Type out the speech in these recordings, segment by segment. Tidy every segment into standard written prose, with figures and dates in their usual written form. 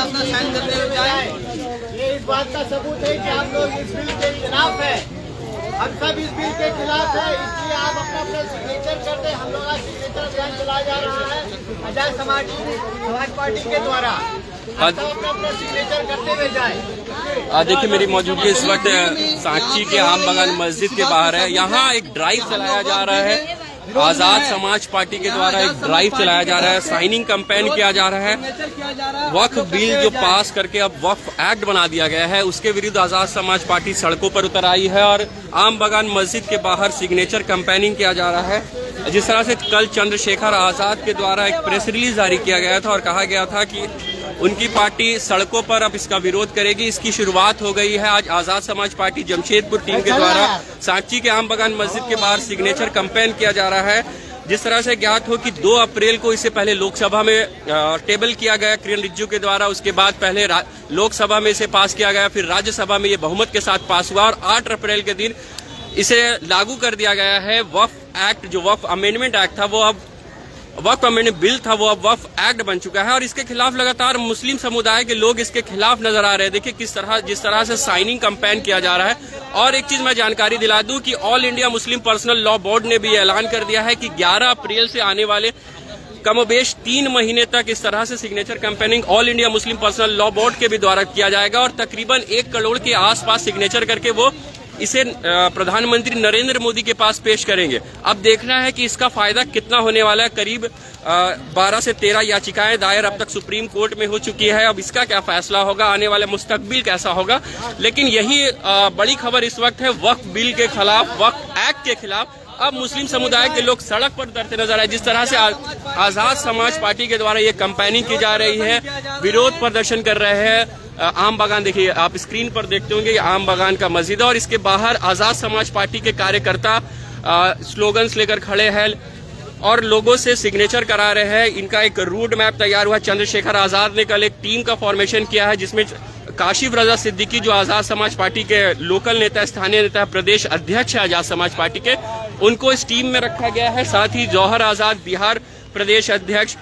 अपना साइन करते हुए जाए। ये इस बात का सबूत है कि आप लोग इस बिल के खिलाफ है। हम सब इस बिल के खिलाफ है, इसलिए आप अपना अपना सिग्नेचर कर दें। हम लोग आज सिग्नेचर अभियान चलाया जा रहा है आजाद समाज पार्टी के द्वारा। अपना अपना सिग्नेचर करते हुए जाए। देखिए मेरी मौजूदगी इस वक्त सांची के आम बगान मस्जिद के बाहर है। यहाँ एक ड्राइव चलाया जा रहा है, आजाद समाज पार्टी के द्वारा एक ड्राइव चलाया जा रहा है, साइनिंग कैंपेन किया जा रहा है। वक्फ बिल जो पास करके अब वक्फ एक्ट बना दिया गया है, उसके विरुद्ध आजाद समाज पार्टी सड़कों पर उतर आई है और आम बगान मस्जिद के बाहर सिग्नेचर कैंपेनिंग किया जा रहा है। जिस तरह से कल चंद्रशेखर आजाद के द्वारा एक प्रेस रिलीज जारी किया गया था और कहा गया था कि उनकी पार्टी सड़कों पर अब इसका विरोध करेगी, इसकी शुरुआत हो गई है। आज आजाद समाज पार्टी जमशेदपुर टीम के द्वारा सांची के आम बगान मस्जिद के बाहर सिग्नेचर कैंपेन किया जा रहा है। जिस तरह से ज्ञात हो कि 2 अप्रैल को इससे पहले लोकसभा में टेबल किया गया किरण रिजिजू के द्वारा, उसके बाद पहले लोकसभा में इसे पास किया गया, फिर राज्यसभा में ये बहुमत के साथ पास हुआ और 8 अप्रैल के दिन इसे लागू कर दिया गया है। वक्फ एक्ट जो वक्फ अमेंडमेंट एक्ट था वो अब वक्फ अमेंडमेंट बिल था वो अब वक्फ एक्ट बन चुका है और इसके खिलाफ लगातार मुस्लिम समुदाय के लोग इसके खिलाफ नजर आ रहे हैं। देखिए जिस तरह से साइनिंग कैंपेन किया जा रहा है। और एक चीज मैं जानकारी दिला दूं कि all India Muslim personal law board ने भी ऐलान कर दिया है कि 11 अप्रैल से आने वाले कमोबेश 3 महीने तक इस तरह से signature campaigning all India Muslim personal law board के भी द्वारा किया जाएगा और तकरीबन 1 करोड़ के आसपास सिग्नेचर करके वो इसे प्रधानमंत्री नरेंद्र मोदी के पास पेश करेंगे। अब देखना है कि इसका फायदा कितना होने वाला है। करीब 12 से 13 याचिकाएं दायर अब तक सुप्रीम कोर्ट में हो चुकी है। अब इसका क्या फैसला होगा, आने वाला मुस्तकबिल कैसा होगा। लेकिन यही बड़ी खबर इस वक्त है वक्फ बिल के खिलाफ, वक्फ एक्ट के खिलाफ अब मुस्लिम समुदाय के लोग सड़क पर उतरते नजर आए। जिस तरह से आजाद समाज पार्टी के द्वारा ये कैंपेनिंग की जा रही है, विरोध प्रदर्शन कर रहे हैं। आम बगान देखिए, आप स्क्रीन पर देखते होंगे, ये आम बगान का मस्जिद है और इसके बाहर आजाद समाज पार्टी के कार्यकर्ता स्लोगन्स लेकर खड़े हैं और लोगों से सिग्नेचर करा रहे हैं। इनका एक रूट मैप तैयार हुआ। चंद्रशेखर आजाद ने कल एक टीम का फॉर्मेशन किया है जिसमें काशिफ रजा सिद्दीकी जो आजाद समाज पार्टी के लोकल नेता, स्थानीय नेता, प्रदेश अध्यक्ष है आजाद समाज पार्टी के, उनको इस टीम में रखा गया है। साथ ही जौहर आजाद बिहार प्रदेश अध्यक्ष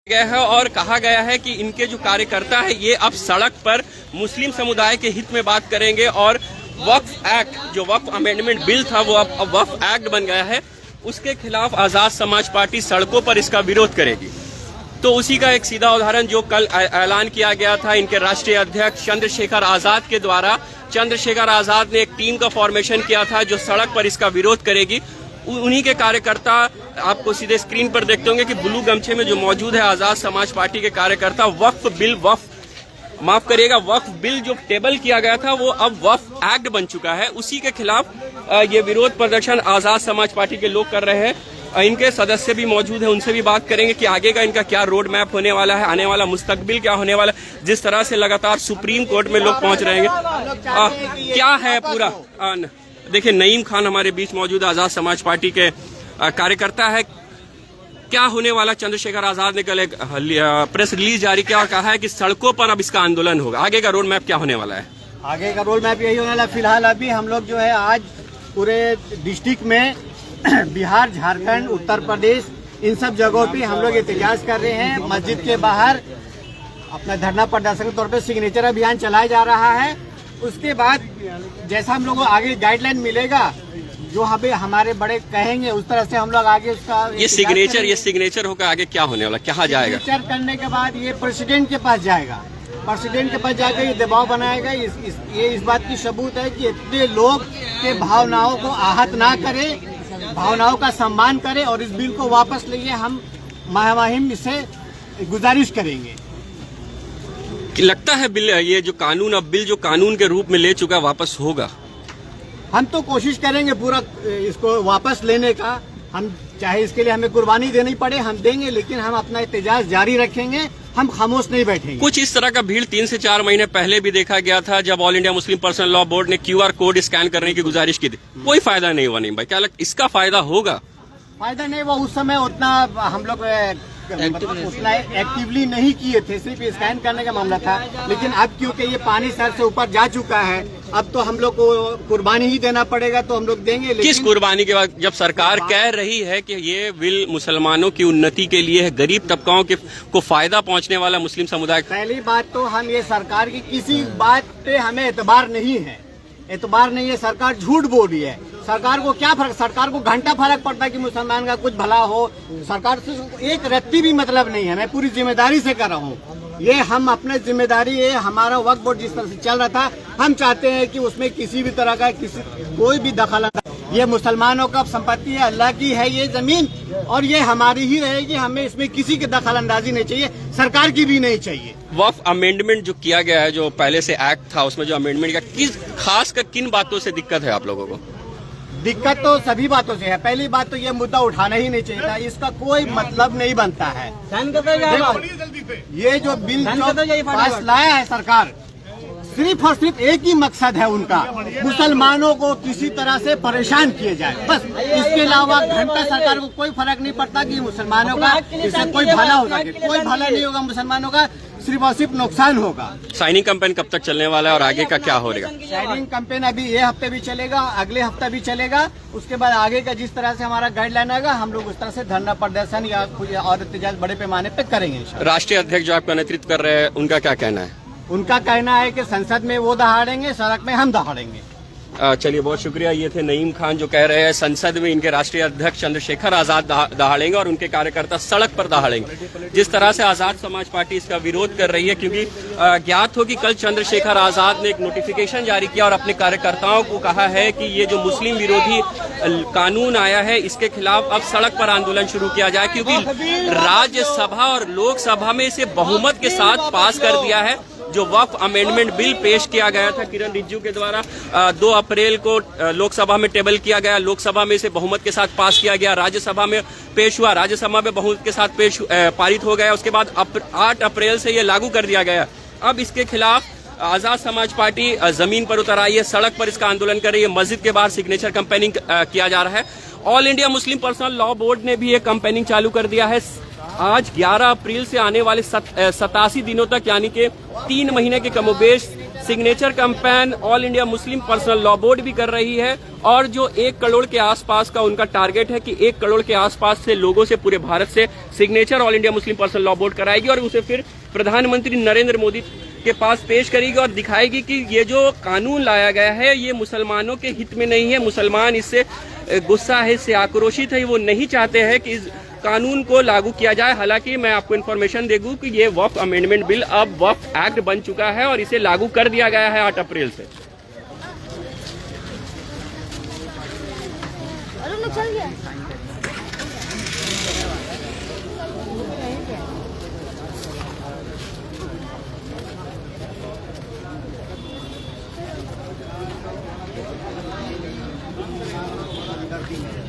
गया है और कहा गया है कि इनके जो कार्यकर्ता है ये अब सड़क पर मुस्लिम समुदाय के हित में बात करेंगे और वक्फ एक्ट जो वक्फ अमेंडमेंट बिल था वो अब वक्फ एक्ट बन गया है, उसके खिलाफ आजाद समाज पार्टी सड़कों पर इसका विरोध करेगी। तो उसी का एक सीधा उदाहरण जो कल ऐलान किया गया था इनके राष्ट्रीय अध्यक्ष चंद्रशेखर आजाद के द्वारा। चंद्रशेखर आजाद ने एक टीम का फॉर्मेशन किया था जो सड़क पर इसका विरोध करेगी। उन्हीं के कार्यकर्ता आपको सीधे स्क्रीन पर देखते होंगे कि ब्लू गमछे में जो मौजूद है आजाद समाज पार्टी के कार्यकर्ता। वक्फ बिल जो टेबल किया गया था वो अब वक्फ एक्ट बन चुका है, उसी के खिलाफ ये विरोध प्रदर्शन आजाद समाज पार्टी के लोग कर रहे हैं। इनके सदस्य भी मौजूद हैं, उनसे भी बात करेंगे कि आगे का इनका क्या रोड मैप होने वाला है, आने वाला मुस्तकबिल क्या होने वाला है। जिस तरह से लगातार सुप्रीम कोर्ट में लोग पहुंच रहे हैं, क्या है पूरा। देखिए नईम खान हमारे बीच मौजूद आजाद समाज पार्टी के कार्यकर्ता है। क्या होने वाला, चंद्रशेखर आजाद ने कल एक प्रेस रिलीज जारी किया और कहा है कि सड़कों पर अब इसका आंदोलन होगा। आगे का रोड मैप क्या होने वाला है? आगे का रोड मैप यही होने वाला है। फिलहाल अभी हम लोग जो है आज पूरे डिस्ट्रिक्ट में बिहार, झारखंड, उत्तर प्रदेश, इन सब जगहों पे हम लोग एहतजाज कर रहे हैं। मस्जिद के बाहर अपना धरना प्रदर्शन के तौर पे सिग्नेचर अभियान चलाया जा रहा है। उसके बाद जैसा हम लोग को आगे गाइडलाइन मिलेगा, जो हमें हमारे बड़े कहेंगे उस तरह से हम लोग आगे उसका ये सिग्नेचर होकर आगे क्या होने वाला, क्या जाएगा? सिग्नेचर करने के बाद ये प्रेसिडेंट के पास जाएगा। प्रेसिडेंट के पास जाकर ये दबाव बनाएगा। ये इस बात की सबूत है कि इतने लोग के भावनाओं को आहत ना करे, भावनाओं का सम्मान करे और इस बिल को वापस लिए हम महामहिम इससे गुजारिश करेंगे। लगता है बिल ये जो कानून अब बिल जो कानून के रूप में ले चुका वापस होगा? हम तो कोशिश करेंगे पूरा इसको वापस लेने का। हम चाहे इसके लिए हमें कुर्बानी देनी पड़े हम देंगे, लेकिन हम अपना एहतजाज जारी रखेंगे, हम खामोश नहीं बैठेंगे। कुछ इस तरह का भीड़ 3 से 4 महीने पहले भी देखा गया था जब all India Muslim personal law board ने QR कोड स्कैन करने की गुजारिश की थी, कोई फायदा नहीं हुआ। नहीं भाई, क्या लगता इसका फायदा होगा? फायदा नहीं हुआ। उस समय उतना हम लोग मतलब उतना एक्टिवली नहीं किए थे, सिर्फ स्कैन करने का मामला था। लेकिन अब क्योंकि ये पानी सर से ऊपर जा चुका है, अब तो हम लोग को कुर्बानी ही देना पड़ेगा, तो हम लोग देंगे। लेकिन किस कुर्बानी के बाद, जब सरकार कह रही है कि ये बिल मुसलमानों की उन्नति के लिए है, गरीब तबकाओं को फायदा पहुंचने वाला मुस्लिम समुदाय? पहली बात तो हम ये सरकार की किसी बात पे हमें एतबार नहीं है, सरकार झूठ बोल रही है। सरकार को क्या फर्क, सरकार को घंटा फर्क पड़ता है कि मुसलमान का कुछ भला हो। सरकार से एक रत्ती भी मतलब नहीं है। मैं पूरी जिम्मेदारी से कर रहा हूँ ये, हम अपने जिम्मेदारी है। हमारा वक्फ बोर्ड जिस तरह से चल रहा था, हम चाहते हैं कि उसमें किसी भी तरह का कोई भी दखल, ये मुसलमानों का संपत्ति है, अल्लाह की है ये जमीन, और ये हमारी ही रहेगी। हमें इसमें किसी की दखल अंदाजी नहीं चाहिए, सरकार की भी नहीं चाहिए। वक्फ अमेंडमेंट जो किया गया है, जो पहले से एक्ट था, उसमें जो अमेंडमेंट का किस खास कर किन बातों से दिक्कत है आप लोगों को? दिक्कत तो सभी बातों से है। पहली बात तो ये मुद्दा उठाना ही नहीं चाहिए था, इसका कोई मतलब नहीं बनता है। ये जो बिल जो पास लाया है सरकार, सिर्फ और सिर्फ एक ही मकसद है उनका, मुसलमानों को किसी तरह से परेशान किए जाए, बस। इसके अलावा घंटा सरकार को कोई फर्क नहीं पड़ता कि मुसलमानों का इससे कोई भला हो सके। कोई भला नहीं होगा मुसलमानों का, सिर्फ और सिर्फ नुकसान होगा। साइनिंग कैंपेन कब तक चलने वाला है और आगे का क्या हो रहेगा? साइनिंग कैंपेन अभी ये हफ्ते भी चलेगा, अगले हफ्ता भी चलेगा। उसके बाद आगे का जिस तरह से हमारा गाइडलाइन आएगा, हम लोग उस तरह से धरना प्रदर्शन या कुछ और एहतजाज बड़े पैमाने पे करेंगे। राष्ट्रीय अध्यक्ष जो आपका नेतृत्व कर रहे हैं, उनका क्या कहना है? उनका कहना है कि संसद में वो दहाड़ेंगे, सड़क में हम दहाड़ेंगे। चलिए, बहुत शुक्रिया। ये थे नईम खान जो कह रहे हैं संसद में इनके राष्ट्रीय अध्यक्ष चंद्रशेखर आजाद दहाड़ेंगे और उनके कार्यकर्ता सड़क पर दहाड़ेंगे। जिस तरह से आजाद समाज पार्टी इसका विरोध कर रही है, क्योंकि ज्ञात हो कि कल चंद्रशेखर आजाद ने एक नोटिफिकेशन जारी किया और अपने कार्यकर्ताओं को कहा है कि ये जो मुस्लिम विरोधी कानून आया है, इसके खिलाफ अब सड़क पर आंदोलन शुरू किया जाए, क्योंकि राज्यसभा और लोकसभा में इसे बहुमत के साथ पास कर दिया है। जो वक्फ अमेंडमेंट बिल पेश किया गया था किरण रिजिजू के द्वारा, 2 अप्रैल को लोकसभा में टेबल किया गया, लोकसभा में इसे बहुमत के साथ पास किया गया, राज्यसभा में पेश हुआ, राज्यसभा में बहुमत के साथ पारित हो गया। उसके बाद 8 अप्रैल से ये लागू कर दिया गया। अब इसके खिलाफ आजाद समाज पार्टी जमीन पर उतर आई है, सड़क पर इसका आंदोलन कर रही है। मस्जिद के बाहर सिग्नेचर कैंपेनिंग किया जा रहा है। All India Muslim personal law board ने भी ये कैंपेनिंग चालू कर दिया है। आज 11 अप्रैल से आने वाले 87 दिनों तक, यानी कि 3 महीने के कमोबेश signature campaign all India Muslim personal law board भी कर रही है। और जो 1 करोड़ के आसपास का उनका टारगेट है कि 1 करोड़ के आसपास से लोगों से पूरे भारत से signature all India Muslim personal law board कराएगी और उसे फिर प्रधानमंत्री नरेंद्र मोदी के पास पेश करेगी और दिखाएगी कि ये जो कानून लाया गया है ये मुसलमानों के हित में नहीं है। मुसलमान इससे गुस्सा है, इससे आक्रोशित है, वो नहीं चाहते हैं कि इस कानून को लागू किया जाए। हालांकि मैं आपको इन्फॉर्मेशन दे दूं कि ये वक्फ अमेंडमेंट बिल अब वक्फ एक्ट बन चुका है और इसे लागू कर दिया गया है 8 अप्रैल से। चल गया। करती है।